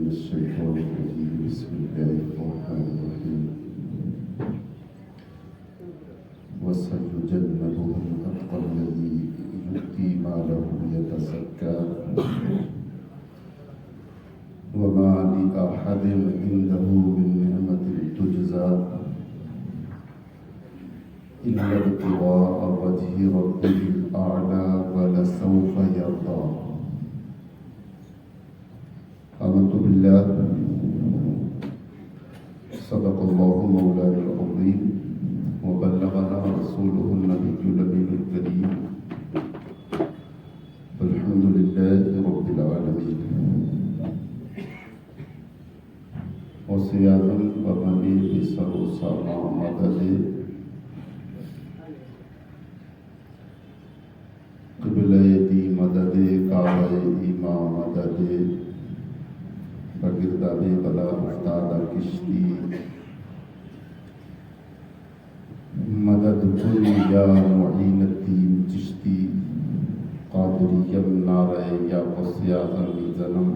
الشيطان الرجيم بسم الله الرحمن الرحيم وسيجنبها الأتقى الذي يؤتي ماله يتزكى وما لأحد عنده من نعمة تجزى إلا ابتغاء وجه ربه الأعلى ولسوف يرضى. آمنت بالله صدق الله مولانا العظيم وبلغنا رسوله النبي الأمين الكريم والحمد لله رب العالمين. وصيام ومني بسر سامع مدد قبلہ دی مدد کعبہ ایماں مدد بگرداد بلا افتادہ کشتی مدد کل یا معین الدین چشتی قادریم نعرہ یا قصیہ ذنبی ظلم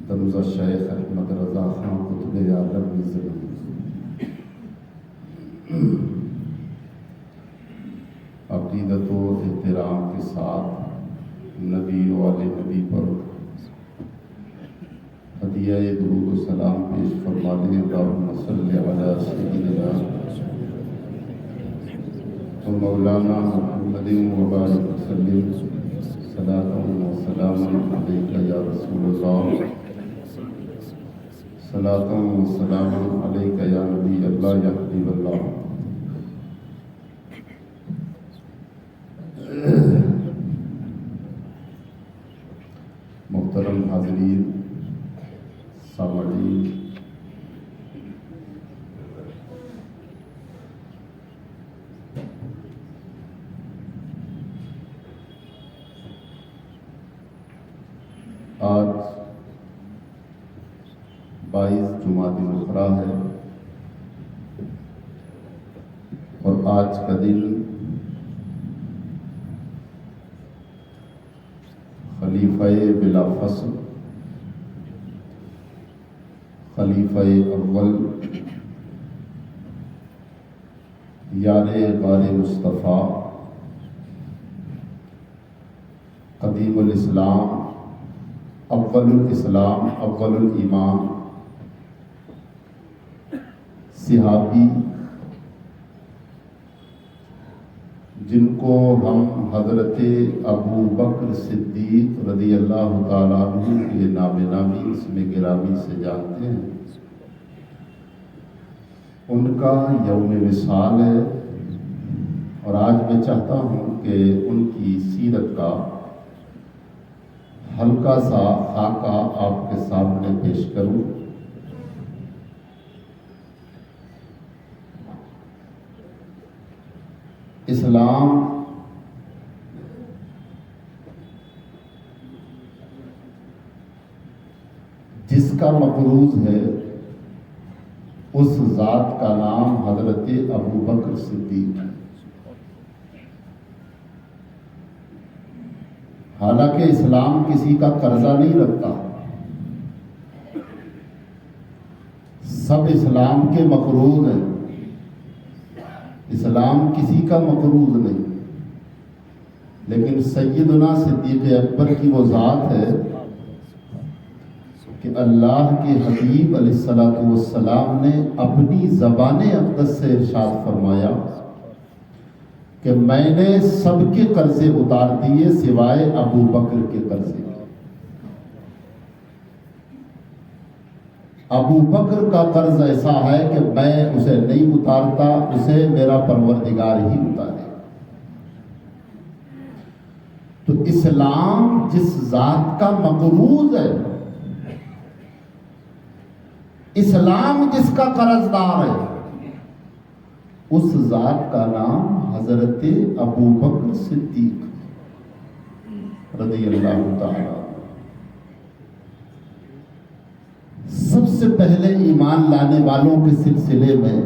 دمزہ شیخ احمد رضا خان قطب عالم ظلم. عقیدت و احترام کے ساتھ نبی و آل نبی پر ہدیہ درود و سلام پیش فرما دیں. اللہم صلی علی سیدنا و مولانا محمد و بارک وسلم صلاۃ و سلام علیک یا رسول اللہ صلاۃ و سلام علیک یا نبی اللہ یا حبیب اللہ. محترم حاضرین سامعین، آج 22 جمادی الاخری ہے اور آج کا دن خلیفہ بلا فصل خلیفہ اول یار غار مصطفیٰ قدیم الاسلام اول الاسلام اول الایمان صحابی جن کو ہم حضرت ابو بکر صدیق رضی اللہ تعالیٰ عنہ کے نام نامی اسم گرامی سے جانتے ہیں، ان کا یوم وصال ہے اور آج میں چاہتا ہوں کہ ان کی سیرت کا ہلکا سا خاکہ آپ کے سامنے پیش کروں. اسلام جس کا مقروض ہے اس ذات کا نام حضرت ابو بکر صدیق ہے. حالانکہ اسلام کسی کا قرضہ نہیں رکھتا، سب اسلام کے مقروض ہیں. اسلام کسی کا مقروض نہیں، لیکن سیدنا صدیق اکبر کی وہ ذات ہے کہ اللہ کے حبیب علیہ السلام نے اپنی زبان اقدس سے ارشاد فرمایا کہ میں نے سب کے قرضے اتار دیے سوائے ابو بکر کے قرضے. ابو بکر کا قرض ایسا ہے کہ میں اسے نہیں اتارتا، اسے میرا پروردگار ہی اتارے. تو اسلام جس ذات کا مقروض ہے، اسلام جس کا قرض دار ہے، اس ذات کا نام حضرت ابو بکر صدیق رضی اللہ تعالی. سب سے پہلے ایمان لانے والوں کے سلسلے میں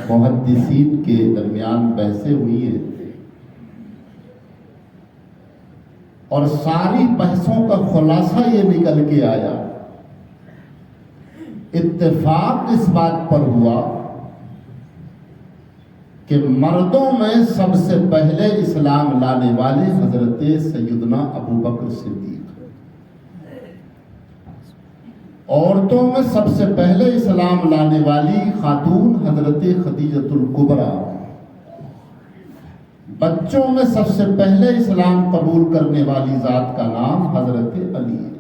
محدثین کے درمیان بحثیں ہوئی ہیں اور ساری بحثوں کا خلاصہ یہ نکل کے آیا، اتفاق اس بات پر ہوا کہ مردوں میں سب سے پہلے اسلام لانے والے حضرت سیدنا ابو بکر صدیق، عورتوں میں سب سے پہلے اسلام لانے والی خاتون حضرت خدیجۃ الکبریٰ، بچوں میں سب سے پہلے اسلام قبول کرنے والی ذات کا نام حضرت علی ہے۔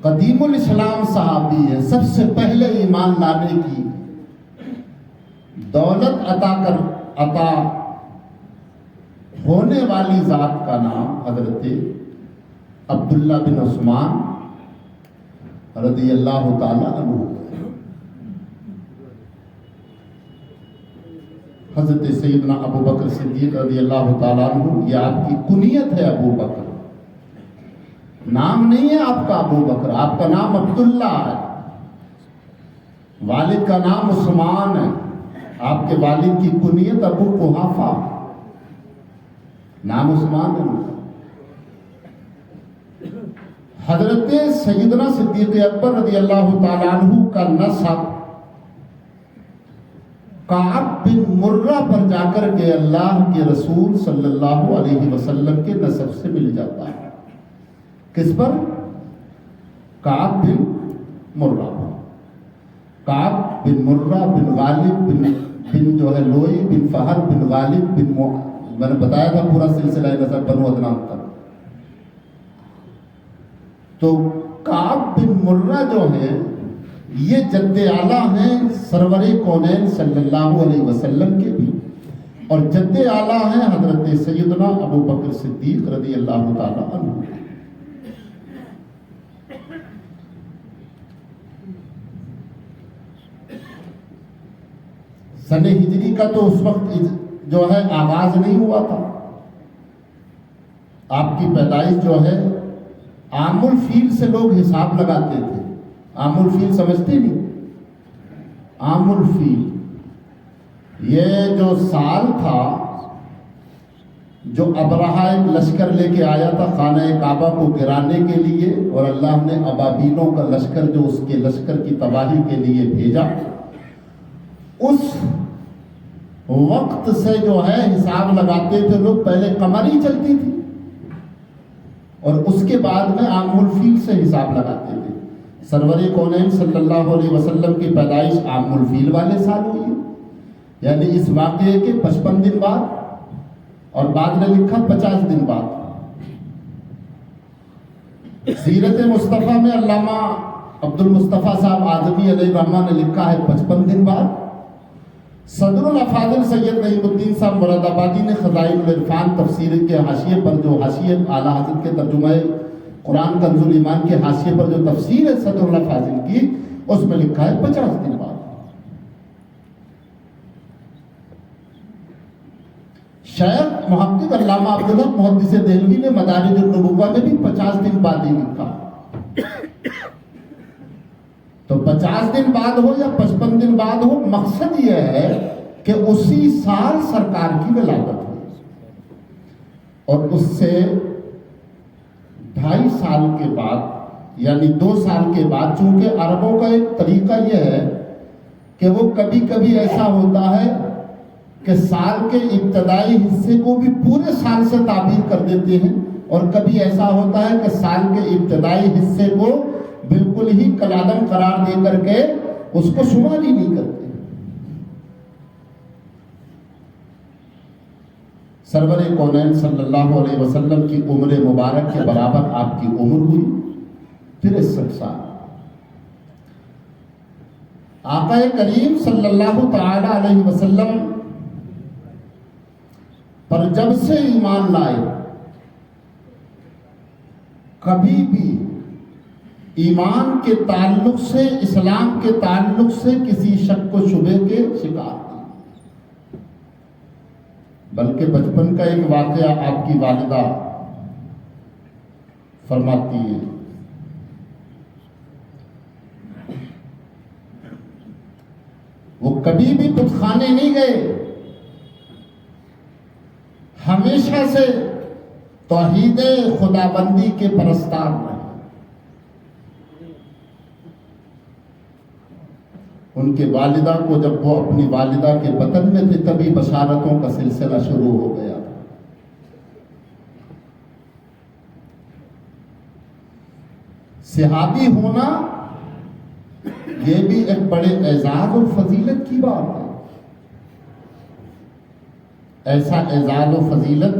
قدیم الاسلام صحابی ہے، سب سے پہلے ایمان لانے کی دولت عطا ہونے والی ذات کا نام حضرت عبداللہ بن عثمان رضی اللہ تعالی عنہ۔ حضرت سیدنا ابو بکر صدیق رضی اللہ تعالیٰ عنہ، یہ آپ کی کنیت ہے ابو بکر، نام نہیں ہے آپ کا ابو بکر، آپ کا نام عبداللہ ہے، والد کا نام عثمان ہے، آپ کے والد کی کنیت ابو قحافہ، نام عثمان ہے۔ حضرت سیدنا صدیق اکبر رضی اللہ تعالیٰ عنہ کا نسب کعب بن مرہ پر جا کر کے اللہ کے رسول صلی اللہ علیہ وسلم کے نسب سے مل جاتا ہے۔ کس پر؟ کعب بن مرہ، کعب بن مرہ بن غالب بن جو ہے لوئی بن فہر بن غالب بن میں نے بتایا تھا پورا سلسلہ نسب بنو عدنان تک۔ تو کعب بن مرہ جو ہے یہ جد اعلیٰ ہیں سرور کونین صلی اللہ علیہ وسلم کے بھی، اور جد اعلیٰ ہیں حضرت سیدنا ابو بکر صدیق رضی اللہ تعالیٰ عنہ۔ سن ہجری کا تو اس وقت جو ہے آغاز نہیں ہوا تھا، آپ کی پیدائش جو ہے عام الفیل سے لوگ حساب لگاتے تھے۔ عام الفیل سمجھتے نہیں؟ عام الفیل یہ جو سال تھا جو ابرہہ ایک لشکر لے کے آیا تھا خانہ کعبہ کو گرانے کے لیے، اور اللہ نے ابابیلوں کا لشکر جو اس کے لشکر کی تباہی کے لیے بھیجا، اس وقت سے جو ہے حساب لگاتے تھے لوگ، پہلے قمر ہی چلتی تھی اور اس کے بعد میں عام الفیل سے حساب لگاتے تھے۔ سرور کونین صلی اللہ علیہ وسلم کی پیدائش عام الفیل والے سال ہوئی ہے، یعنی اس واقعے کے 55 دن بعد، اور بعد نے لکھا 50 دن بعد۔ سیرت مصطفیٰ میں علامہ عبد المصطفیٰ صاحب اعظمی علیہ الرحمہ نے لکھا ہے 55 دن بعد۔ صدر الافاضل سید نعیم الدین صاحب مراد آبادی نے خزائن العرفان تفسیر کے حاشیے پر، جو حاشیے اعلیٰ حضرت کے ترجمہ قرآن کنز الایمان کے حاشیے پر جو تفسیر ہے صدر الافاضل کی، اس میں لکھا ہے 50 دن بعد۔ شیخ محقق علامہ عبدالحق محدث دہلوی نے مدارج النبوہ میں بھی 50 دن بعد ہی لکھا۔ تو 50 دن بعد ہو یا 55 دن بعد ہو، مقصد یہ ہے کہ اسی سال سرکار کی ولادت ہوئی، اور اس سے 2.5 سال کے بعد یعنی 2 سال کے بعد، چونکہ عربوں کا ایک طریقہ یہ ہے کہ وہ کبھی کبھی ایسا ہوتا ہے کہ سال کے ابتدائی حصے کو بھی پورے سال سے تعبیر کر دیتے ہیں، اور کبھی ایسا ہوتا ہے کہ سال کے ابتدائی حصے کو بالکل ہی کالعدم قرار دے کر کے اس کو شمار ہی نہیں کرتے۔ سرور کونین صلی اللہ علیہ وسلم کی عمر مبارک کے برابر آپ کی عمر ہوئی 63 سال۔ آقا کریم صلی اللہ تعالی علیہ وسلم پر جب سے ایمان لائے، کبھی بھی ایمان کے تعلق سے، اسلام کے تعلق سے کسی شک و شبہ کے شکار نہیں، بلکہ بچپن کا ایک واقعہ آپ کی والدہ فرماتی ہے، وہ کبھی بھی بت خانے نہیں گئے، ہمیشہ سے توحید خدابندی کے پرستار رہے. ان کے والدہ کو جب وہ اپنی والدہ کے بطن میں تھے تبھی بشارتوں کا سلسلہ شروع ہو گیا تھا. صحابی ہونا یہ بھی ایک بڑے اعزاز اور فضیلت کی بات ہے. ایسا اعزاز و فضیلت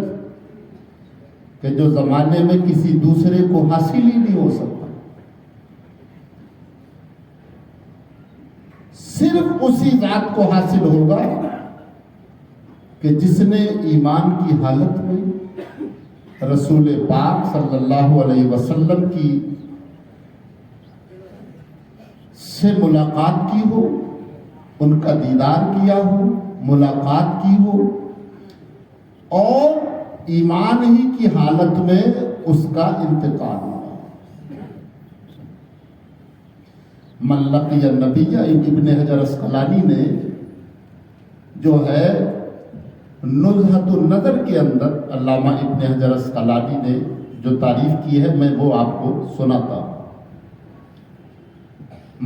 کہ جو زمانے میں کسی دوسرے کو حاصل ہی نہیں ہو سکتا. صرف اسی ذات کو حاصل ہوگا کہ جس نے ایمان کی حالت میں رسول پاک صلی اللہ علیہ وسلم کی سے ملاقات کی ہو، ان کا دیدار کیا ہو، ملاقات کی ہو، اور ایمان ہی کی حالت میں اس کا انتقال ہو. من لقی النبی، ابن حجر اسقلانی نے جو ہے نزہۃ النظر کے اندر علامہ ابن حجر اسقلانی نے جو تعریف کی ہے میں وہ آپ کو سناتا ہوں.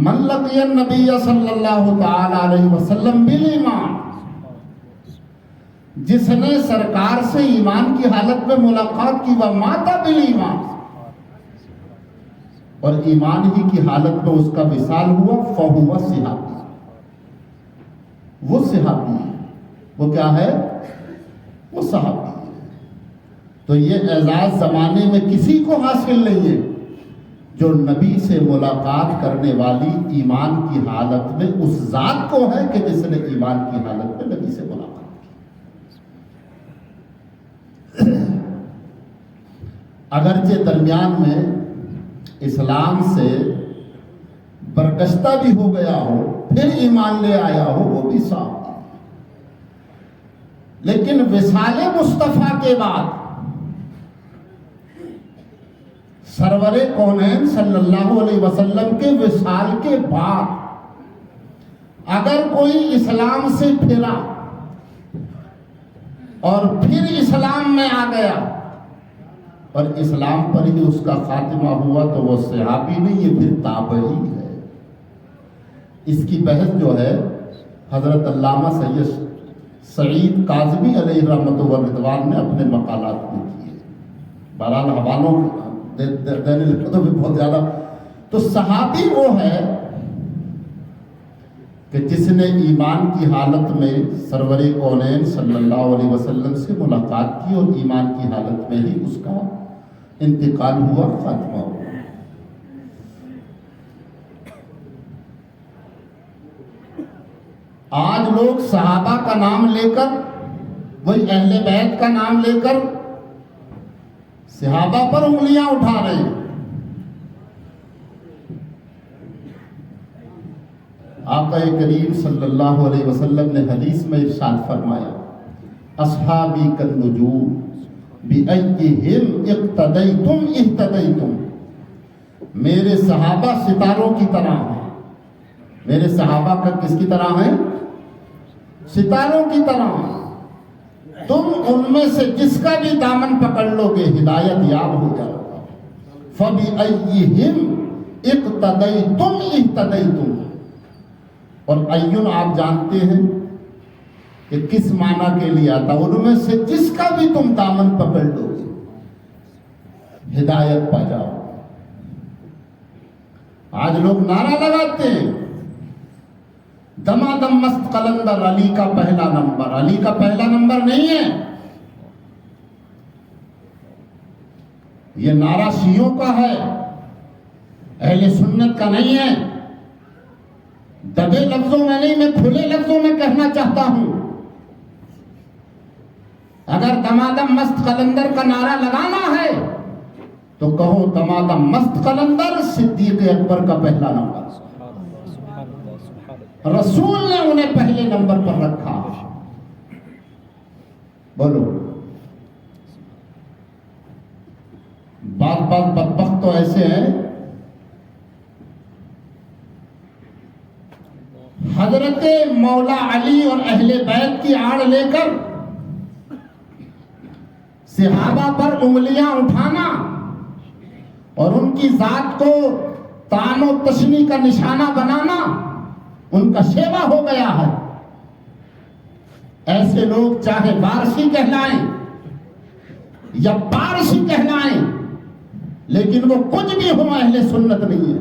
من لقی النبی صلی اللہ تعالی علیہ وسلم بالایمان، جس نے سرکار سے ایمان کی حالت میں ملاقات کی، ومات بالایمان، اور ایمان ہی کی حالت میں اس کا وصال ہوا، فہو صحابی، وہ صحابی ہے. وہ کیا ہے؟ وہ صحابی ہے. تو یہ اعزاز زمانے میں کسی کو حاصل نہیں ہے جو نبی سے ملاقات کرنے والی ایمان کی حالت میں اس ذات کو ہے کہ جس نے ایمان کی حالت میں نبی سے ملاقات کی. اگرچہ درمیان میں اسلام سے برگشتہ بھی ہو گیا ہو، پھر ایمان لے آیا ہو، وہ بھی صاحب. لیکن وصال مصطفیٰ کے بعد، سرور کونین صلی اللہ علیہ وسلم کے وصال کے بعد اگر کوئی اسلام سے پھرا اور پھر اسلام میں آ گیا اور اسلام پر ہی اس کا خاتمہ ہوا تو وہ صحابی نہیں، یہ پھر تابعی ہے. اس کی بحث جو ہے حضرت علامہ سید سعید کاظمی علیہ رحمۃ و رضوان نے اپنے مقالات میں کی ہے. بہرحال حوالوں دینے لگے تو بھی بہت زیادہ. تو صحابی وہ ہے کہ جس نے ایمان کی حالت میں سرور کونین صلی اللہ علیہ وسلم سے ملاقات کی اور ایمان کی حالت میں ہی اس کا انتقال ہوا، خاتمہ ہوا. آج لوگ صحابہ کا نام لے کر، وہی اہل بیت کا نام لے کر صحابہ پر انگلیاں اٹھا رہے ہیں. آقا کریم صلی اللہ علیہ وسلم نے حدیث میں ارشاد فرمایا، اصحابی کالنجوم بِأَيِّهِمْ اقتدیتم اہتدیتم. میرے صحابہ ستاروں کی طرح ہیں. میرے صحابہ کا کس کی طرح ہیں؟ ستاروں کی طرح. تم ان میں سے جس کا بھی دامن پکڑ لو گے ہدایت یاب ہو جاؤ گا. فَبِأَيِّهِمْ اقتدیتم اہتدیتم. اور ایون آپ جانتے ہیں کہ کس معنی کے لیے آتا، ان میں سے جس کا بھی تم دامن پکڑ لو گے ہدایت پا جاؤ. آج لوگ نعرہ لگاتے ہیں دمادم مست قلندر علی کا پہلا نمبر. علی کا پہلا نمبر نہیں ہے یہ، نعرہ شیعوں کا ہے، اہل سنت کا نہیں ہے. دبے لفظوں میں نہیں، میں کھلے لفظوں میں کہنا چاہتا ہوں. اگر دمادم مست قلندر کا نعرہ لگانا ہے تو کہو دمادم مست قلندر صدیق اکبر کا پہلا نمبر. رسول نے انہیں پہلے نمبر پر رکھا. بولو. بعض بدبخت تو ایسے ہیں حضرت مولا علی اور اہل بیت کی آڑ لے کر صحابہ پر انگلیاں اٹھانا اور ان کی ذات کو طعن و تشنیع کا نشانہ بنانا ان کا شیوا ہو گیا ہے۔ ایسے لوگ چاہے وارثی کہلائیں یا پارسی کہلائیں، لیکن وہ کچھ بھی ہو اہل سنت نہیں ہے۔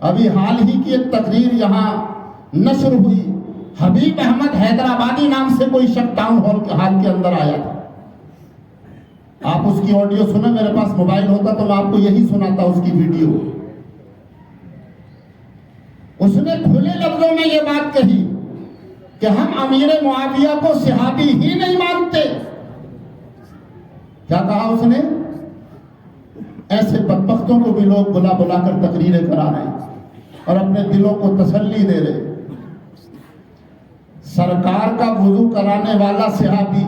ابھی حال ہی کی ایک تقریر یہاں نشر ہوئی، حبیب احمد حیدرآبادی نام سے کوئی شخص ٹاؤن ہال کے اندر آیا تھا۔ آپ اس کی آڈیو سنیں، میرے پاس موبائل ہوتا تو میں آپ کو یہی سناتا اس کی ویڈیو۔ اس نے کھلے لفظوں میں یہ بات کہی کہ ہم امیر معاویہ کو صحابی ہی نہیں مانتے۔ کیا کہا اس نے؟ ایسے بدبختوں کو بھی لوگ بلا بلا کر تقریریں کرا رہے ہیں اور اپنے دلوں کو تسلی دے رہے۔ سرکار کا وضو کرانے والا صحابی،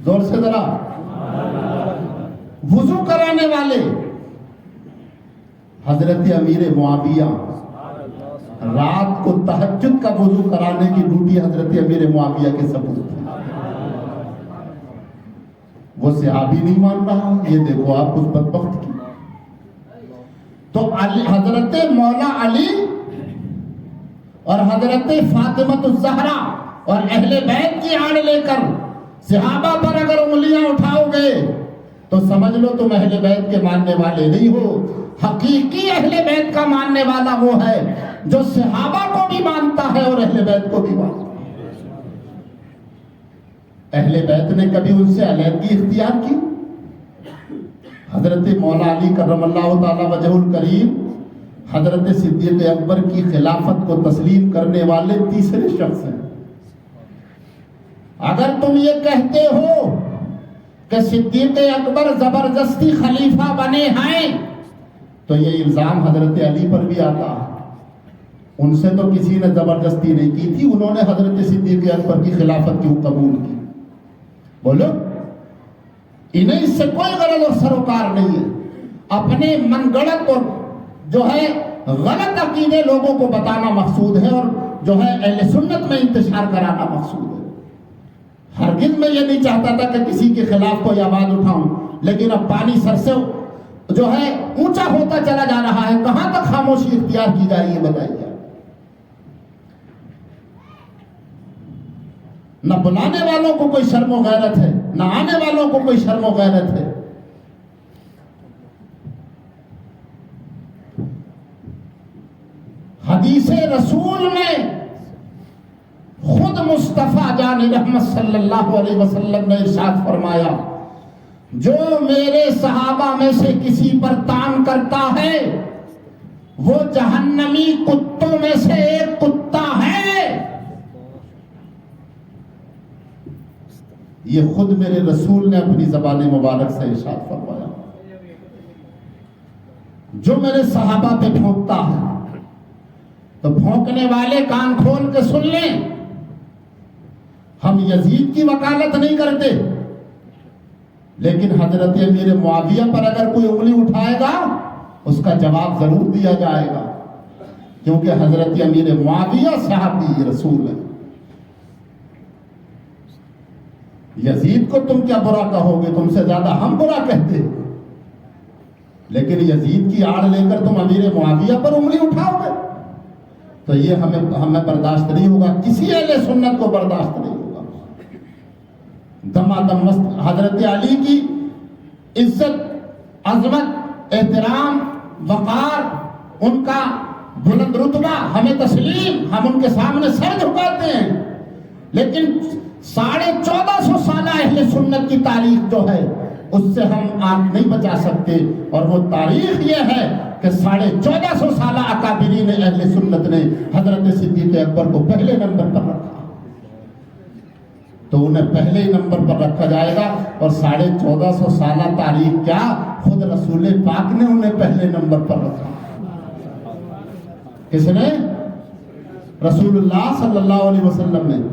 زور سے ذرا، وضو کرانے والے حضرت امیر معاویہ، رات کو تہجد کا وضو کرانے کی ڈیوٹی حضرت امیر معاویہ کے سپرد تھی۔ وہ صحابی نہیں مان رہا، یہ دیکھو آپ اس بدبخت کی۔ تو حضرت مولا علی اور حضرت فاطمہ الزہرا اور اہل بیت کی آڑ لے کر صحابہ پر اگر انگلیاں اٹھاؤ گے تو سمجھ لو تم اہل بیت کے ماننے والے نہیں ہو۔ حقیقی اہل بیت کا ماننے والا وہ ہے جو صحابہ کو بھی مانتا ہے اور اہل بیت کو بھی مانتا ہے۔ اہل بیت نے کبھی ان سے علیحدگی اختیار کی؟ حضرت مولا علی کرم اللہ تعالی وجہ الکریم حضرت صدیق اکبر کی خلافت کو تسلیم کرنے والے تیسرے شخص ہیں۔ اگر تم یہ کہتے ہو کہ صدیق اکبر زبردستی خلیفہ بنے ہیں تو یہ الزام حضرت علی پر بھی آتا ہے۔ ان سے تو کسی نے زبردستی نہیں کی تھی، انہوں نے حضرت صدیق اکبر کی خلافت کیوں قبول کی؟ بولو، انہیں اس سے کوئی غرض اور سروکار نہیں ہے۔ اپنے من گڑت اور جو ہے غلط عقیدے لوگوں کو بتانا مقصود ہے اور جو ہے اہل سنت میں انتشار کرانا مقصود ہے۔ ہرگز میں یہ نہیں چاہتا تھا کہ کسی کے خلاف کوئی آواز اٹھاؤں، لیکن اب پانی سر سے جو ہے اونچا ہوتا چلا جا رہا ہے، کہاں تک خاموشی اختیار کی جائے یہ بتائیے۔ نہ بلانے والوں کو کوئی شرم و غیرت ہے، نہ آنے والوں کو کوئی شرم و غیرت ہے۔ حدیث رسول میں خود مصطفیٰ جان رحمت صلی اللہ علیہ وسلم نے ارشاد فرمایا، جو میرے صحابہ میں سے کسی پر طعن کرتا ہے وہ جہنمی کتوں میں سے ایک کتا ہے۔ یہ خود میرے رسول نے اپنی زبان مبارک سے ارشاد فرمایا۔ جو میرے صحابہ پہ بھونکتا ہے تو بھونکنے والے کان کھول کے سن لیں، ہم یزید کی وکالت نہیں کرتے، لیکن حضرت امیر معاویہ پر اگر کوئی انگلی اٹھائے گا اس کا جواب ضرور دیا جائے گا، کیونکہ حضرت امیر معاویہ صحابی رسول ہے۔ یزید کو تم کیا برا کہو گے؟ تم سے زیادہ ہم برا کہتے، لیکن یزید کی آڑ لے کر تم امیر معاویہ پر انگلی اٹھاؤ گے تو یہ ہمیں برداشت نہیں ہوگا، کسی اہل سنت کو برداشت نہیں ہوگا۔ دمادم مست حضرت علی کی عزت، عظمت، احترام، وقار، ان کا بلند رتبہ ہمیں تسلیم، ہم ان کے سامنے سر جھکاتے ہیں، لیکن 1450 سالہ اہل سنت کی تاریخ جو ہے اس سے ہم آنکھ نہیں بچا سکتے، اور وہ تاریخ یہ ہے کہ 1450 سالہ اکابرین اہل سنت نے حضرت صدیق اکبر کو پہلے نمبر پر رکھا، تو انہیں پہلے نمبر پر رکھا جائے گا۔ اور 1450 سالہ تاریخ کیا، خود رسول پاک نے انہیں پہلے نمبر پر رکھا۔ کس نے؟ رسول اللہ صلی اللہ علیہ وسلم نے۔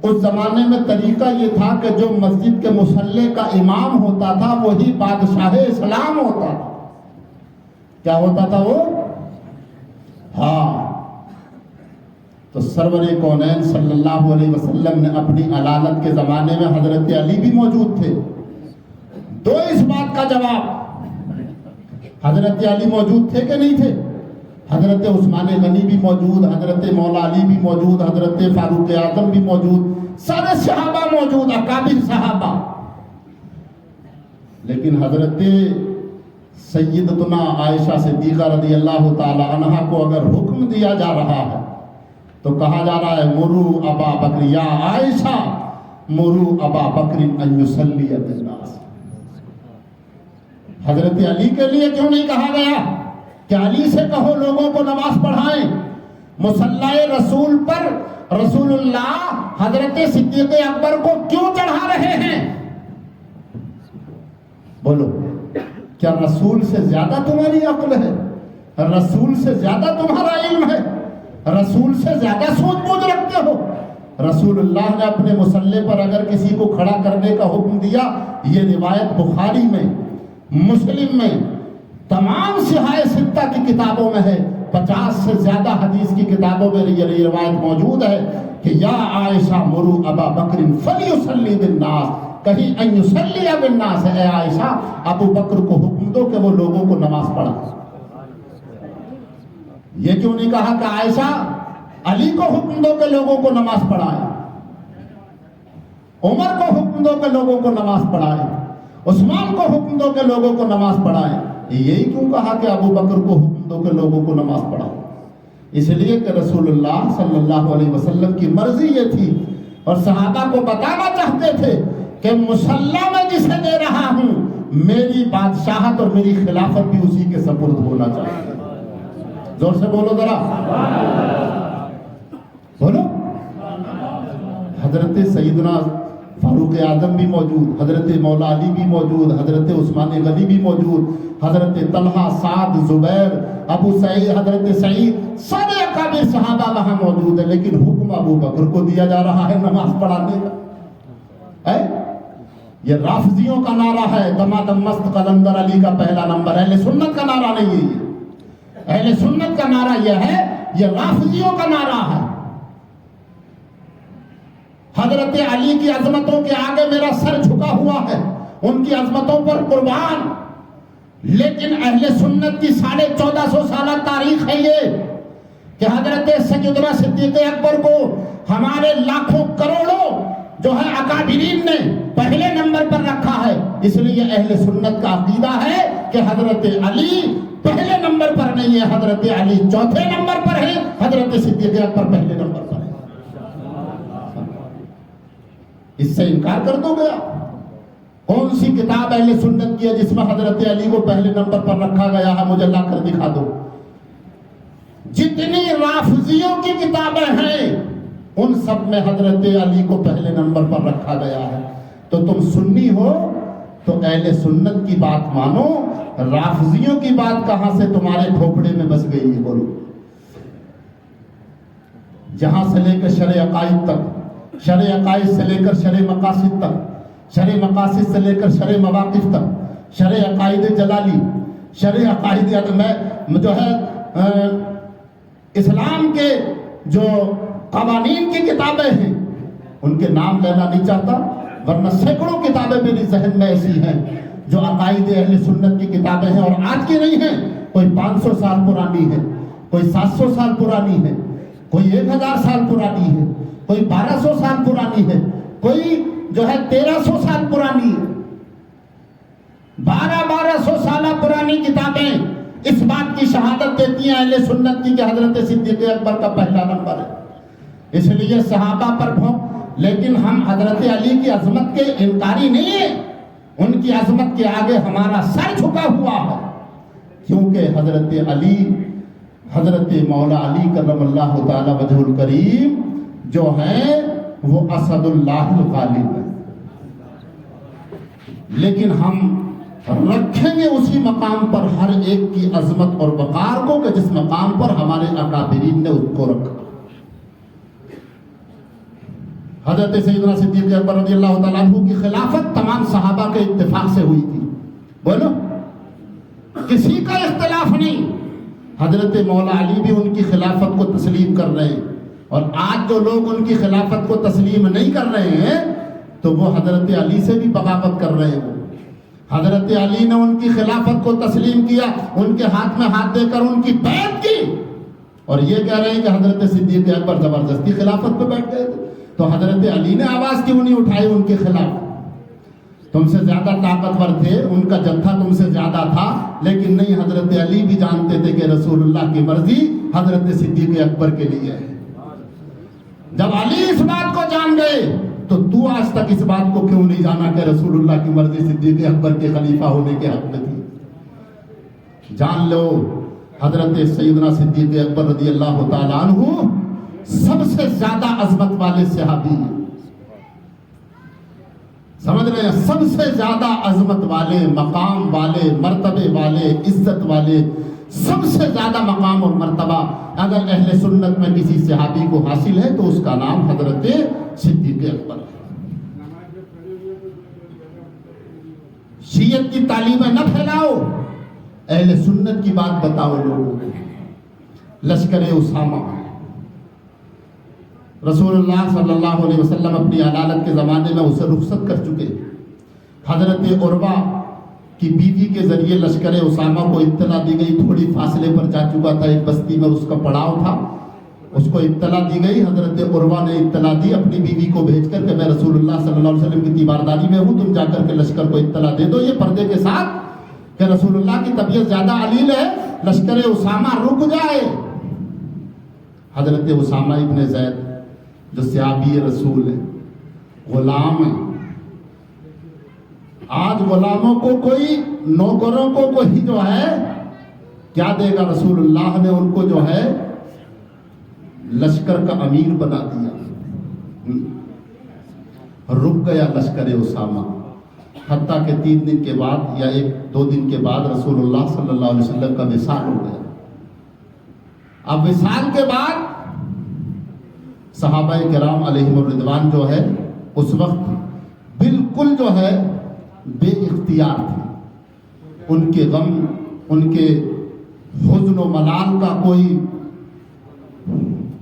اس زمانے میں طریقہ یہ تھا کہ جو مسجد کے مصلی کا امام ہوتا تھا وہی بادشاہ اسلام ہوتا تھا۔ کیا ہوتا تھا وہ؟ ہاں، تو سرور کونین صلی اللہ علیہ وسلم نے اپنی علالت کے زمانے میں حضرت علی بھی موجود تھے. دو اس بات کا جواب، حضرت علی موجود تھے کہ نہیں تھے؟ حضرت عثمان غنی بھی موجود، حضرت مولا علی بھی موجود، حضرت فاروق اعظم بھی موجود، سارے صحابہ موجود، اکابر صحابہ. لیکن حضرت سیدتنا عائشہ صدیقہ رضی اللہ تعالی عنہا کو اگر حکم دیا جا رہا ہے تو کہا جا رہا ہے مرو ابا بکر یا عائشہ مرو ابا بکر ان یصلی بالناس. حضرت علی کے لیے کیوں نہیں کہا گیا کہ علی سے کہو لوگوں کو نماز پڑھائیں؟ مصلی رسول پر رسول اللہ حضرت صدیق اکبر کو کیوں چڑھا رہے ہیں؟ بولو، کیا رسول سے زیادہ تمہاری عقل ہے؟ رسول سے زیادہ تمہارا علم ہے؟ رسول سے زیادہ سوچ بوجھ رکھتے ہو؟ رسول اللہ نے اپنے مصلی پر اگر کسی کو کھڑا کرنے کا حکم دیا، یہ روایت بخاری میں، مسلم میں، تمام صحاح ستہ کی کتابوں میں ہے، 50 سے زیادہ حدیث کی کتابوں میں یہ روایت موجود ہے کہ یا عائشہ مرو ابا بکر فلیصلی بالناس، کہیں ان یصلی بالناس ہے، اے عائشہ ابو بکر کو حکم دو کہ وہ لوگوں کو نماز پڑھا. یہ کیوں نہیں کہا کہ عائشہ علی کو حکم دو کہ لوگوں کو نماز پڑھائیں، عمر کو حکم دو کہ لوگوں کو نماز پڑھائیں، عثمان کو حکم دو کہ لوگوں کو نماز پڑھائیں؟ یہی کیوں کہا کہ ابو بکر کو حکم دو کہ لوگوں کو نماز پڑھائیں؟ اس لیے کہ رسول اللہ صلی اللہ علیہ وسلم کی مرضی یہ تھی اور صحابہ کو بتانا چاہتے تھے کہ مصلی میں جسے دے رہا ہوں میری بادشاہت اور میری خلافت بھی اسی کے سپرد ہونا چاہیے. زور سے بولو ذرا، بولو. حضرت سیدنا فاروق اعظم بھی موجود، حضرت مولا علی بھی موجود، حضرت عثمان غنی بھی موجود، حضرت طلحہ، سعد، زبیر، ابو سعید، حضرت سعید، سارے اکابر صحابہ وہاں موجود ہیں، لیکن حکم ابو بکر کو دیا جا رہا ہے نماز پڑھانے کا. یہ رافضیوں کا نعرہ ہے، دمادم مست قلندر علی کا پہلا نمبر. اہل سنت کا نعرہ نہیں ہے یہ، اہل سنت کا نعرہ یہ ہے، یہ رافضیوں کا نعرہ ہے. حضرت علی کی عظمتوں کے آگے میرا سر جھکا ہوا ہے، ان کی عظمتوں پر قربان. لیکن اہل سنت کی 1450 سالہ تاریخ ہے یہ کہ حضرت سیدنا صدیق اکبر کو ہمارے لاکھوں کروڑوں جو ہے اکابرین نے پہلے نمبر پر رکھا ہے. اس لیے اہل سنت کا عقیدہ ہے کہ حضرت علی پہلے نمبر پر نہیں ہے، حضرت علی چوتھے نمبر پر ہے، حضرت صدیق اکبر پہلے نمبر پر ہے. اس سے انکار کر دو گیا؟ کون سی کتاب اہل سنت کی ہے جس میں حضرت علی کو پہلے نمبر پر رکھا گیا ہے؟ مجھے لا کر دکھا دو. جتنی رافضیوں کی کتابیں ہیں ان سب میں حضرت علی کو پہلے نمبر پر رکھا گیا ہے. تو تم سنی ہو تو اہل سنت کی بات مانو، رافضیوں کی بات کہاں سے تمہارے کھوپڑے میں بس گئی ہے؟ بولو. جہاں سے لے کر شرع عقائد تک، شرع عقائد سے لے کر شرع مقاصد تک، شرع مقاصد سے لے کر شرع مواقف تک، شرع عقائد جلالی، شرع عقائد میں جو ہے اسلام کے جو قوانین کی کتابیں ہیں ان کے نام لینا نہیں چاہتا، ورنہ سینکڑوں کتابیں میری ذہن میں ایسی ہیں جو عقائد اہل سنت کی کتابیں ہیں اور آج کی نہیں ہیں. کوئی 500 سال پرانی ہے، کوئی 700 سال پرانی ہے، کوئی 1000 سال پرانی ہے، کوئی 1200 سال پرانی ہے، کوئی جو ہے 1300 سال پرانی ہے. 1200 سالہ پرانی کتابیں اس بات کی شہادت دیتی ہیں اہل سنت کی کہ حضرت صدیق اکبر کا پہلا نمبر ہے. اس لیے صحابہ پر بھونک، لیکن ہم حضرت علی کی عظمت کے انکاری نہیں ہیں. ان کی عظمت کے آگے ہمارا سر جھکا ہوا ہے، کیونکہ حضرت علی، حضرت مولا علی کرم اللہ تعالی وجہ الکریم جو ہیں وہ اسد اللہ الغالب ہے. لیکن ہم رکھیں گے اسی مقام پر ہر ایک کی عظمت اور وقار کو کہ جس مقام پر ہمارے اکابرین نے اس کو رکھا. حضرت سیدنا صدیق اکبر رضی اللہ تعالیٰ عنہ کی خلافت تمام صحابہ کے اتفاق سے ہوئی تھی. بولو، کسی کا اختلاف نہیں. حضرت مولا علی بھی ان کی خلافت کو تسلیم کر رہے ہیں اور آج جو لوگ ان کی خلافت کو تسلیم نہیں کر رہے ہیں تو وہ حضرت علی سے بھی بغاوت کر رہے ہیں. حضرت علی نے ان کی خلافت کو تسلیم کیا، ان کے ہاتھ میں ہاتھ دے کر ان کی بیعت کی، اور یہ کہہ رہے ہیں کہ حضرت صدیق اکبر زبردستی خلافت پہ بیٹھ گئے تھے. تو حضرت علی نے آواز کیوں نہیں اٹھائی ان کے خلاف؟ تم سے زیادہ طاقتور تھے، ان کا جتھا تم سے زیادہ تھا، لیکن نہیں، حضرت علی بھی جانتے تھے کہ رسول اللہ کی مرضی حضرت صدیق اکبر کے لیے ہے. جب علی اس بات کو جان گئے تو آج تک اس بات کو کیوں نہیں جانا کہ رسول اللہ کی مرضی صدیق اکبر کے خلیفہ ہونے کے حق میں تھی؟ جان لو حضرت سیدنا صدیق اکبر رضی اللہ تعالیٰ عنہ سب سے زیادہ عظمت والے صحابی ہیں. سمجھ رہے ہیں؟ سب سے زیادہ عظمت والے، مقام والے، مرتبے والے، عزت والے، سب سے زیادہ مقام اور مرتبہ اگر اہل سنت میں کسی صحابی کو حاصل ہے تو اس کا نام حضرت صدیق اکبر ہے. شیعت کی تعلیمیں نہ پھیلاؤ، اہل سنت کی بات بتاؤ لوگوں کو. لشکر اسامہ، رسول اللہ صلی اللہ علیہ وسلم اپنی عدالت کے زمانے میں اسے رخصت کر چکے. حضرت عروہ کی بیوی کے ذریعے لشکر اسامہ کو اطلاع دی گئی، تھوڑی فاصلے پر جا چکا تھا، ایک بستی میں اس کا پڑاؤ تھا، اس کو اطلاع دی گئی. حضرت عروہ نے اطلاع دی اپنی بیوی کو بھیج کر کہ میں رسول اللہ صلی اللہ علیہ وسلم کی تیمارداری میں ہوں، تم جا کر کے لشکر کو اطلاع دے دو یہ پردے کے ساتھ کہ رسول اللہ کی طبیعت زیادہ علیل ہے، لشکر اسامہ رک جائے. حضرت اسامہ ابن زید جو صحابی رسول ہے، غلام ہیں. آج غلاموں کو کوئی، نوکروں کو کوئی جو ہے کیا دے گا؟ رسول اللہ نے ان کو جو ہے لشکر کا امیر بنا دیا. رک گیا لشکر اسامہ، حتیٰ کہ 3 دن کے بعد یا 1-2 دن کے بعد رسول اللہ صلی اللہ علیہ وسلم کا وصال ہو گیا. اب وصال کے بعد صحابہ کرام علیہم الرضوان جو ہے اس وقت بالکل جو ہے بے اختیار تھے. ان کے غم، ان کے حزن و ملال کا کوئی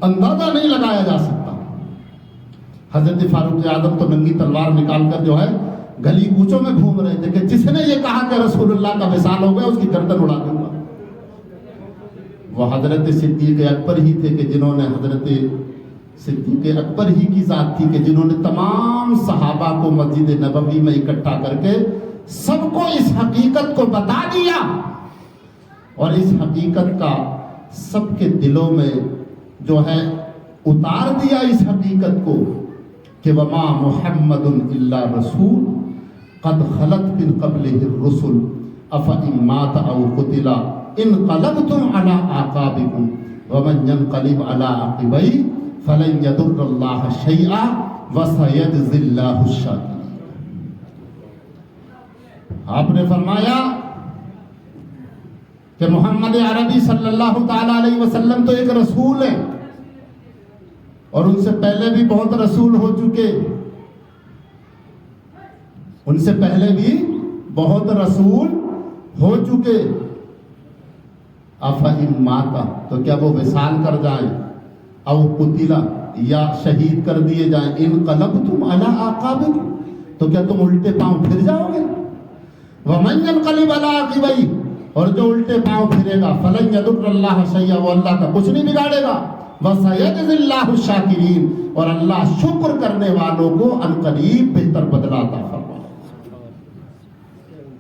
اندازہ نہیں لگایا جا سکتا. حضرت فاروق اعظم تو ننگی تلوار نکال کر جو ہے گلی کوچوں میں گھوم رہے تھے کہ جس نے یہ کہا کہ رسول اللہ کا وصال ہو گیا اس کی گردن اڑا دوں گا. وہ حضرت صدیق اکبر ہی تھے کہ جنہوں نے، حضرت صدیق اکبر ہی کی ذات تھی کہ جنہوں نے تمام صحابہ کو مسجد نبوی میں اکٹھا کر کے سب کو اس حقیقت کو بتا دیا، اور اس حقیقت کا سب کے دلوں میں جو ہے اتار دیا اس حقیقت کو کہ وما محمد الا رسول قد خلت من قبلہ الرسل افإن مات او قتل انقلبتم على اعقابکم ومن ينقلب على عقبیہ فلن يضر اللہ شیئا وسيجزي اللہ الشاکرین. آپ نے فرمایا کہ محمد عربی صلی اللہ تعالی علیہ وسلم تو ایک رسول ہے، اور ان سے پہلے بھی بہت رسول ہو چکے، ان سے پہلے بھی بہت رسول ہو چکے. افإن ماتا، تو کیا وہ وصال کر جائیں، او قتلا، یا شہید کر دیے جائیں، انقلبتم علی اعقابکم، تو کیا تم الٹے پاؤں پھر جاؤ گے؟ ومن ينقلب علی عقبیہ، اور جو الٹے پاؤں پھرے گا، فلن یضر اللہ شیئا، وہ اللہ کا کچھ نہیں بگاڑے گا، وسيجزي اللہ الشاکرین، اور اللہ شکر کرنے والوں کو عنقریب بہتر بدلہ عطا فرمائے.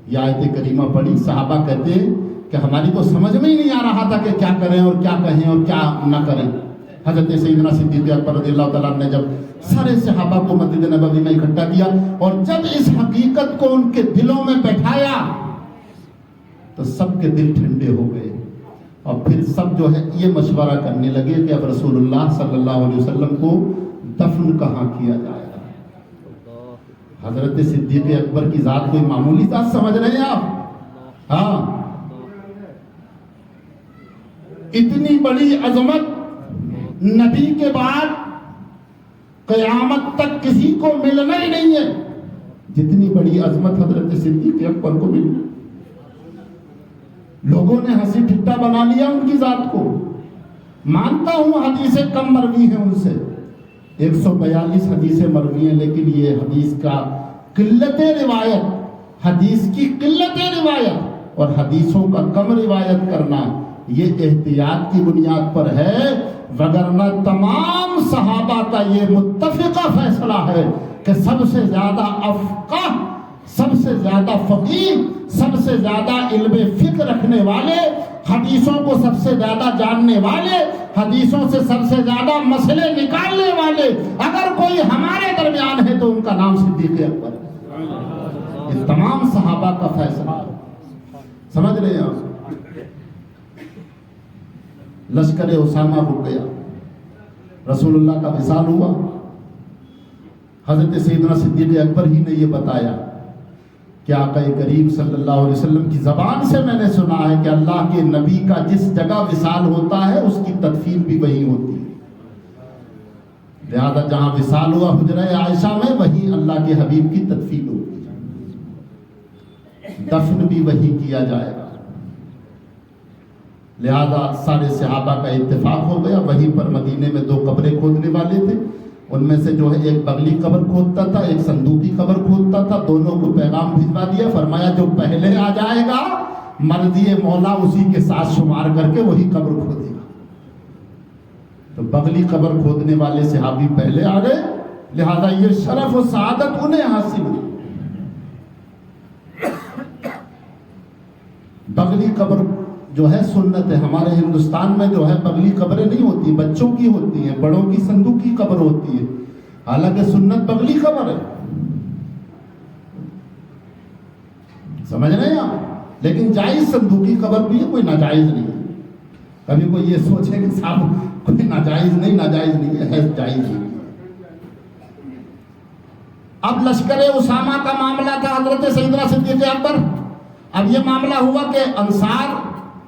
یہ آیت کریمہ پڑھی، صحابہ کہتے ہیں کہ ہماری تو سمجھ میں ہی نہیں آ رہا تھا کہ کیا کریں اور کیا کہیں اور کیا نہ کریں. حضرت سیدنا صدیق اکبر رضی اللہ تعالیٰ نے جب سارے صحابہ کو مسجد نبوی میں اکٹھا کیا اور جب اس حقیقت کو ان کے دلوں میں بیٹھایا تو سب کے دل ٹھنڈے ہو گئے، اور پھر سب جو ہے یہ مشورہ کرنے لگے کہ اب رسول اللہ صلی اللہ علیہ وسلم کو دفن کہاں کیا جائے گا. حضرت صدیق اکبر کی ذات کوئی معمولی ذات سمجھ رہے ہیں آپ؟ ہاں، اتنی بڑی عظمت نبی کے بعد قیامت تک کسی کو ملنا ہی نہیں ہے جتنی بڑی عظمت حضرت صدیق اکبر کو ملی. لوگوں نے ہنسی ٹھٹا بنا لیا ان کی ذات کو، مانتا ہوں حدیثیں کم مروی ہیں ان سے، 142 حدیثیں مروی ہیں، لیکن یہ حدیث کا قلت روایت، حدیث کی قلت روایت اور حدیثوں کا کم روایت کرنا یہ احتیاط کی بنیاد پر ہے، وگرنہ تمام صحابہ کا یہ متفقہ فیصلہ ہے کہ سب سے زیادہ افقہ، سب سے زیادہ فقیہ، سب سے زیادہ علم فقہ رکھنے والے، حدیثوں کو سب سے زیادہ جاننے والے، حدیثوں سے سب سے زیادہ مسئلے نکالنے والے اگر کوئی ہمارے درمیان ہے تو ان کا نام صدیق اکبر ہے۔ یہ تمام صحابہ کا فیصلہ ہے، سمجھ رہے ہیں آپ؟ لشکر اسامہ رک گیا، رسول اللہ کا وصال ہوا، حضرت سیدنا صدیق اکبر ہی نے یہ بتایا کہ آقا کریم صلی اللہ علیہ وسلم کی زبان سے میں نے سنا ہے کہ اللہ کے نبی کا جس جگہ وصال ہوتا ہے اس کی تدفین بھی وہی ہوتی ہے، لہذا جہاں وصال ہوا حجرہ عائشہ میں وہی اللہ کے حبیب کی تدفین ہوتی ہے، دفن بھی وہی کیا جائے گا۔ لہذا سارے صحابہ کا اتفاق ہو گیا، وہیں پر مدینے میں 2 قبریں کھودنے والے تھے، ان میں سے جو ہے ایک بغلی قبر کھودتا تھا، ایک صندوقی قبر کھودتا تھا، دونوں کو پیغام بھجوا دیا، فرمایا جو پہلے آ جائے گا مرضی مولا اسی کے ساتھ شمار کر کے وہی قبر کھودے گا۔ تو بغلی قبر کھودنے والے صحابی پہلے آ گئے، لہذا یہ شرف و سعادت انہیں حاصل ہوئی۔ بغلی قبر جو ہے سنت ہے، ہمارے ہندوستان میں جو ہے بغلی قبریں نہیں ہوتی، بچوں کی ہوتی ہیں، بڑوں کی صندوقی قبر ہوتی ہے، حالانکہ سنت بغلی قبر ہے، سمجھ رہے ہیں آپ؟ لیکن جائز صندوقی قبر بھی ہے، کوئی ناجائز نہیں ہے۔ کبھی کوئی یہ سوچے کہ صاحب کوئی ناجائز نہیں، ناجائز نہیں ہے، جائز نہیں۔ اب لشکر اسامہ کا معاملہ تھا حضرت سیدنا صدیق اکبر، اب یہ معاملہ ہوا کہ انصار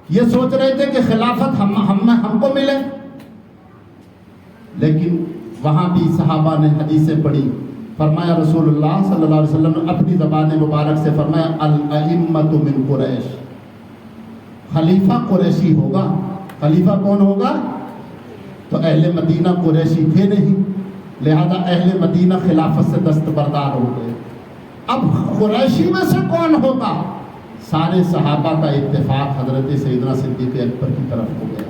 یہ سوچ رہے تھے کہ خلافت ہم کو ملے، لیکن وہاں بھی صحابہ نے حدیثیں پڑھی، فرمایا رسول اللہ صلی اللہ علیہ وسلم نے اپنی زبان مبارک سے فرمایا الائمۃ من قریش، خلیفہ قریشی ہوگا۔ خلیفہ کون ہوگا؟ تو اہل مدینہ قریشی تھے نہیں، لہذا اہل مدینہ خلافت سے دستبردار ہو گئے۔ اب قریشی میں سے کون ہوگا؟ سارے صحابہ کا اتفاق حضرت سیدنا صدیق اکبر کی طرف ہو گیا،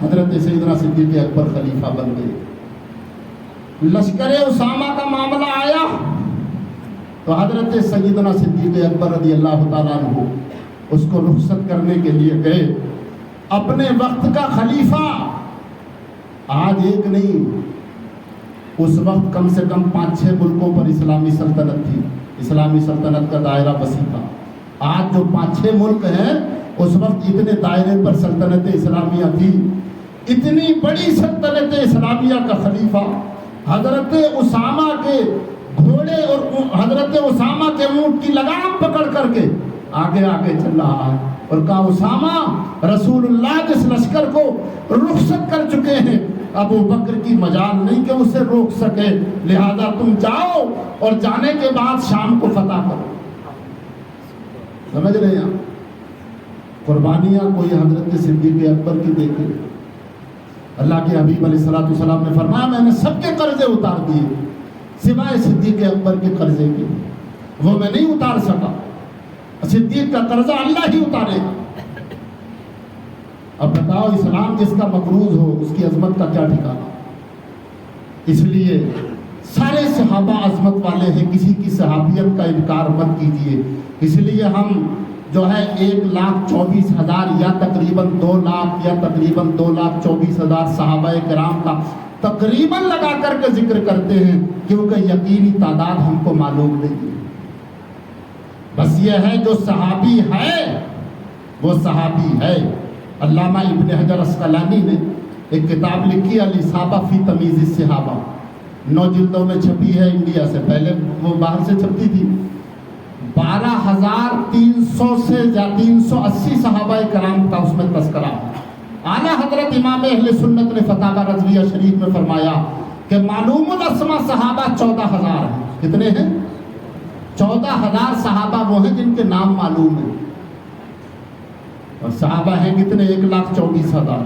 حضرت سیدنا صدیق اکبر خلیفہ بن گئے۔ لشکر اسامہ کا معاملہ آیا تو حضرت سیدنا صدیق اکبر رضی اللہ تعالیٰ عنہ اس کو رخصت کرنے کے لیے گئے۔ اپنے وقت کا خلیفہ، آج ایک نہیں، اس وقت کم سے کم 5-6 ملکوں پر اسلامی سلطنت تھی، اسلامی سلطنت کا دائرہ وسیع تھا۔ آج جو 5-6 ملک ہیں، اس وقت اتنے دائرے پر سلطنت اسلامیہ تھی، اتنی بڑی سلطنت اسلامیہ کا خلیفہ حضرت اسامہ کے گھوڑے اور حضرت اسامہ کے اونٹ کی لگام پکڑ کر کے آگے آگے چل رہا ہے اور کہا اسامہ رسول اللہ جس لشکر کو رخصت کر چکے ہیں، ابو بکر کی مجال نہیں کہ اسے روک سکے، لہذا تم جاؤ اور جانے کے بعد شام کو فتح کرو۔ سمجھ رہے ہیں آپ؟ قربانیاں کوئی حضرت صدیق اکبر کی دیکھے، اللہ کے حبیب علیہ السلام نے فرمایا میں نے سب کے قرضے اتار دیے سوائے صدیق اکبر کے قرضے کے، وہ میں نہیں اتار سکا، صدیق کا قرضہ اللہ ہی اتارے گا۔ اب بتاؤ اسلام جس کا مقروض ہو اس کی عظمت کا کیا ٹھکانا؟ اس لیے سارے صحابہ عظمت والے ہیں، کسی کی صحابیت کا انکار مت کیجیے۔ اس لیے ہم جو ہے 1,24,000 یا تقریباً 2 لاکھ یا تقریباً 2,24,000 صحابہ کرام کا تقریباً لگا کر کے ذکر کرتے ہیں، کیونکہ یقینی تعداد ہم کو معلوم نہیں۔ بس یہ ہے جو صحابی ہے وہ صحابی ہے۔ علامہ ابن حجر اسقلانی نے ایک کتاب لکھی الاصابہ فی تمیز الصحابہ، 9 جلدوں میں چھپی ہے انڈیا سے، پہلے وہ باہر سے چھپتی تھی۔ 12,300 سے 380 صحابہ کرام کا اس میں تذکرہ ہے۔ اعلیٰ حضرت امام اہل سنت نے فتاوی رضویہ شریف میں فرمایا کہ معلوم الاسماء صحابہ 14,000 ہیں۔ کتنے ہیں؟ 14,000 صحابہ وہ ہیں جن کے نام معلوم ہیں، اور صحابہ ہیں کتنے؟ 1,24,000۔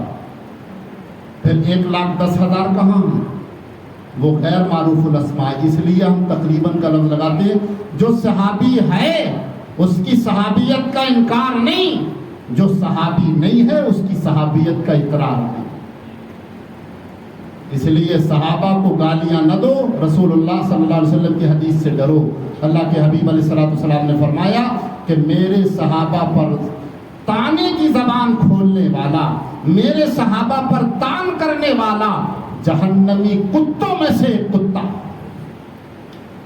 پھر 1,10,000 کہاں ہیں؟ وہ غیر معروف الاسماء، اس لیے ہم تقریباً کا لفظ لگاتے ہیں۔ جو صحابی ہے اس کی صحابیت کا انکار نہیں، جو صحابی نہیں ہے اس کی صحابیت کا اقرار نہیں۔ اس لیے صحابہ کو گالیاں نہ دو، رسول اللہ صلی اللہ علیہ وسلم کی حدیث سے ڈرو۔ اللہ کے حبیب علیہ السلام نے فرمایا کہ میرے صحابہ پر تانے کی زبان کھولنے والا، میرے صحابہ پر تان کرنے والا جہنمی کتوں میں سے ایک کتا۔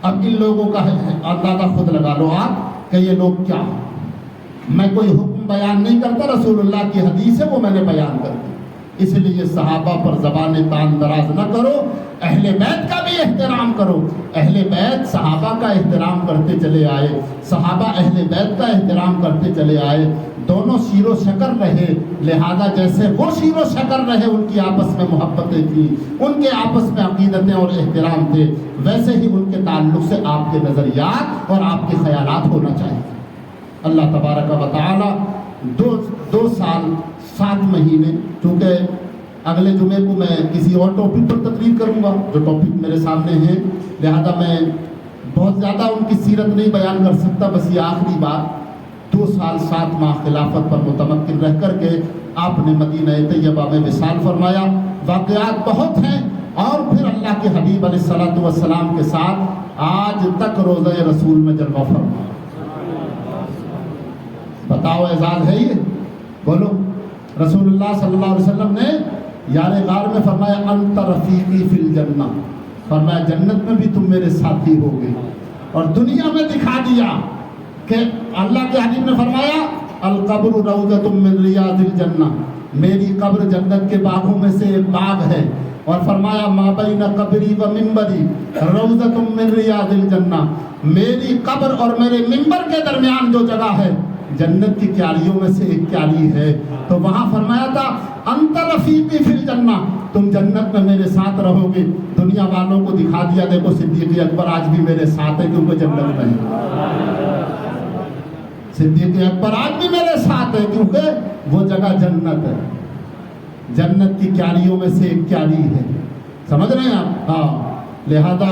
اب ان لوگوں کا اندازہ خود لگا لو آپ کہ یہ لوگ کیا ہیں۔ میں کوئی حکم بیان نہیں کرتا، رسول اللہ کی حدیث ہے وہ میں نے بیان کر دی۔ اس لیے صحابہ پر زبان تان دراز نہ کرو، اہل بیت کا بھی احترام کرو۔ اہل بیت صحابہ کا احترام کرتے چلے آئے، صحابہ اہل بیت کا احترام کرتے چلے آئے، دونوں شیر و شکر رہے، لہذا جیسے وہ شیر و شکر رہے، ان کی آپس میں محبتیں تھیں، ان کے آپس میں عقیدتیں اور احترام تھے، ویسے ہی ان کے تعلق سے آپ کے نظریات اور آپ کے خیالات ہونا چاہیے۔ اللہ تبارک و تعالی 2 سال 7 مہینے، چونکہ اگلے جمعے کو میں کسی اور ٹاپک پر تقریر کروں گا جو ٹاپک میرے سامنے ہے، لہذا میں بہت زیادہ ان کی سیرت نہیں بیان کر سکتا، بس یہ آخری بات 2 سال 7 ماہ خلافت پر متمکن رہ کر کے آپ نے مدینہ طیبہ میں وصال فرمایا۔ واقعات بہت ہیں، اور پھر اللہ کے حبیب علیہ السلام کے ساتھ آج تک روضہ رسول میں جلوہ فرما۔ بتاؤ اعزاز ہے یہ؟ بولو۔ رسول اللہ صلی اللہ علیہ وسلم نے یار غار میں فرمایا انت رفیقی فی الجنہ، فرمایا جنت میں بھی تم میرے ساتھی ہوگے، اور دنیا میں دکھا دیا کہ اللہ کے حبیب نے فرمایا القبر روضۃ من ریاض الجنہ، میری قبر جنت کے باغوں میں سے ایک باغ ہے، اور فرمایا ما بین قبری و منبری روضۃ من ریاض الجنہ، میری قبر اور میرے منبر کے درمیان جو جگہ ہے جنت کی کیاریوں میں سے ایک کیاری ہے۔ تو وہاں فرمایا تھا انت رفیقی فی الجنہ، تم جنت میں میرے ساتھ رہو گے۔ دنیا والوں کو دکھا دیا دیکھو صدیق اکبر آج بھی میرے ساتھ ہے کیونکہ جنت میں ہے، صدیق اکبر آج بھی میرے ساتھ ہے کیونکہ وہ جگہ جنت ہے، جنت کی کیاریوں میں سے ایک کیاری ہے، سمجھ رہے ہیں آپ؟ ہاں، لہذا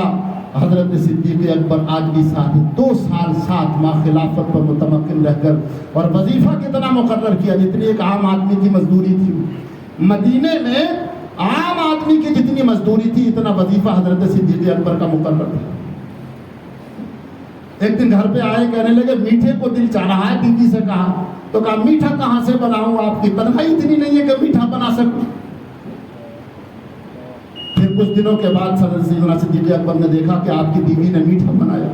حضرت صدیق اکبر آج بھی ساتھ 2 سال 7 ماہ خلافت پر متمکن رہ کر، اور وظیفہ کتنا مقرر کیا جتنی ایک عام آدمی کی مزدوری تھی مدینے میں، عام آدمی کی جتنی مزدوری تھی اتنا وظیفہ حضرت صدیق اکبر کا مقرر تھا۔ ایک دن گھر پہ آئے، کہنے لگے میٹھے کو دل چاہ رہا ہے، بیوی سے کہا، تو کہا میٹھا کہاں سے بناؤں، آپ کی تنخواہ اتنی نہیں ہے کہ میٹھا بنا سکوں۔ پھر کچھ دنوں کے بعد سیدنا صدیق اکبر نے دیکھا کہ آپ کی بیوی نے میٹھا بنایا،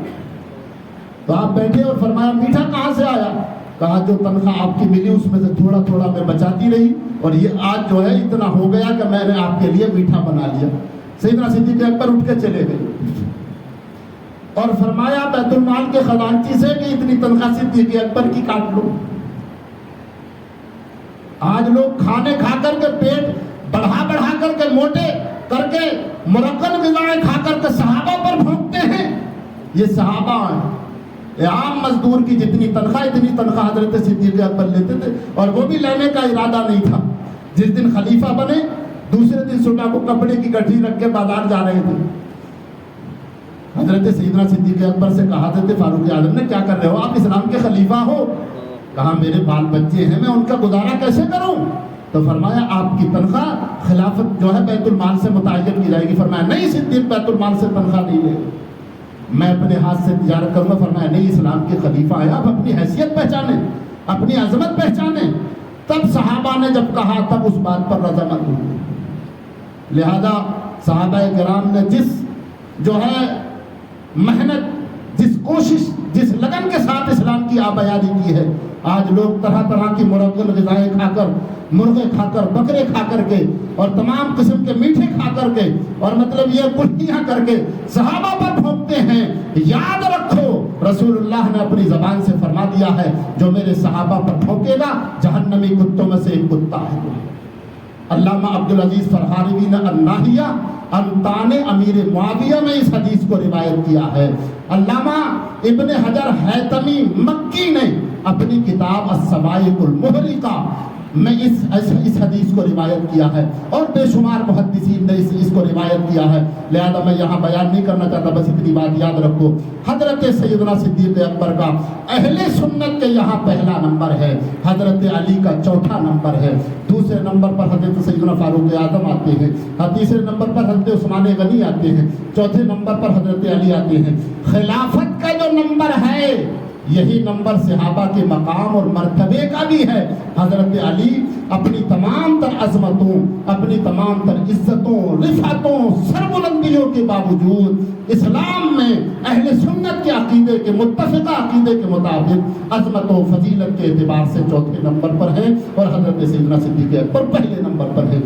تو آپ بیٹھے اور فرمایا میٹھا کہاں سے آیا؟ کہا جو تنخواہ آپ کی ملی اس میں سے تھوڑا تھوڑا میں بچاتی رہی، اور یہ آج جو ہے اتنا ہو گیا کہ میں نے آپ کے لیے میٹھا بنا لیا۔ سیدنا صدیق اکبر اٹھ کے چلے گئے اور فرمایا بیت المال کے خزانچی سے کہ اتنی تنخواہ صدیق اکبر کی کاٹ لو۔ آج لوگ کھانے کھا کر کے پیٹ بڑھا کر کے موٹے کر کے مرکب غذائیں کھا کر کے صحابہ پر بھونکتے ہیں، یہ صحابہ ہیں۔ عام مزدور کی جتنی تنخواہ اتنی تنخواہ حضرت صدیق اکبر لیتے تھے، اور وہ بھی لینے کا ارادہ نہیں تھا۔ جس دن خلیفہ بنے دوسرے دن صبح کو کپڑے کی گٹھی رکھ کے بازار جا رہے تھے۔ حضرت سیدنا صدیق اکبر سے کہا تھے فاروق اعظم نے کیا کر رہے ہو، آپ اسلام کے خلیفہ ہو؟ کہا میرے بال بچے ہیں، میں ان کا گزارا کیسے کروں؟ تو فرمایا آپ کی تنخواہ خلافت جو ہے بیت المال سے متعین کی جائے گی۔ فرمایا نہیں، صدیق بیت المال سے تنخواہ نہیں لے، میں اپنے ہاتھ سے تجارت کروں گا۔ فرمایا نہیں، اسلام کے خلیفہ ہیں آپ، اپنی حیثیت پہچانیں، اپنی عظمت پہچانیں۔ تب صحابہ نے جب کہا تب اس بات پر رضامند ہوئی۔ لہذا صحابہ کرام نے جس جو ہے محنت، جس کوشش، جس لگن کے ساتھ اسلام کی آبیاری کی ہے، آج لوگ طرح طرح کی مرکب غذائیں کھا کر، مرغے کھا کر، بکرے کھا کر کے، اور تمام قسم کے میٹھے کھا کر کے، اور مطلب یہ کلھیاں کر کے صحابہ پر بھونکتے ہیں۔ یاد رکھو رسول اللہ نے اپنی زبان سے فرما دیا ہے جو میرے صحابہ پر بھونکے گا جہنمی کتوں میں سے ایک کتا ہے۔ علامہ عبدالعزیز فرحانوی نے الناہیہ انتان امیر معاویہ میں اس حدیث کو روایت کیا ہے۔ علامہ ابن حجر حیتمی مکی نے اپنی کتاب الصواعق المحرقہ میں اس حدیث کو روایت کیا ہے اور بے شمار محدثین نے اس کو روایت کیا ہے، لہذا میں یہاں بیان نہیں کرنا چاہتا، بس اتنی بات یاد رکھو، حضرت سیدنا صدیق اکبر کا اہل سنت کے یہاں پہلا نمبر ہے، حضرت علی کا چوتھا نمبر ہے، دوسرے نمبر پر حضرت سیدنا فاروق اعظم آتے ہیں، تیسرے نمبر پر حضرت عثمان غنی آتے ہیں، چوتھے نمبر پر حضرت علی آتے ہیں۔ خلافت کا جو نمبر ہے یہی نمبر صحابہ کے مقام اور مرتبے کا بھی ہے۔ حضرت علی اپنی تمام تر عظمتوں، اپنی تمام تر عزتوں، رفعتوں، سربلندیوں کے باوجود اسلام میں اہل سنت کے عقیدے کے متفقہ عقیدے کے مطابق عظمت و فضیلت کے اعتبار سے چوتھے نمبر پر ہیں، اور حضرت سیدنا صدیق اکبر پہلے نمبر پر ہے۔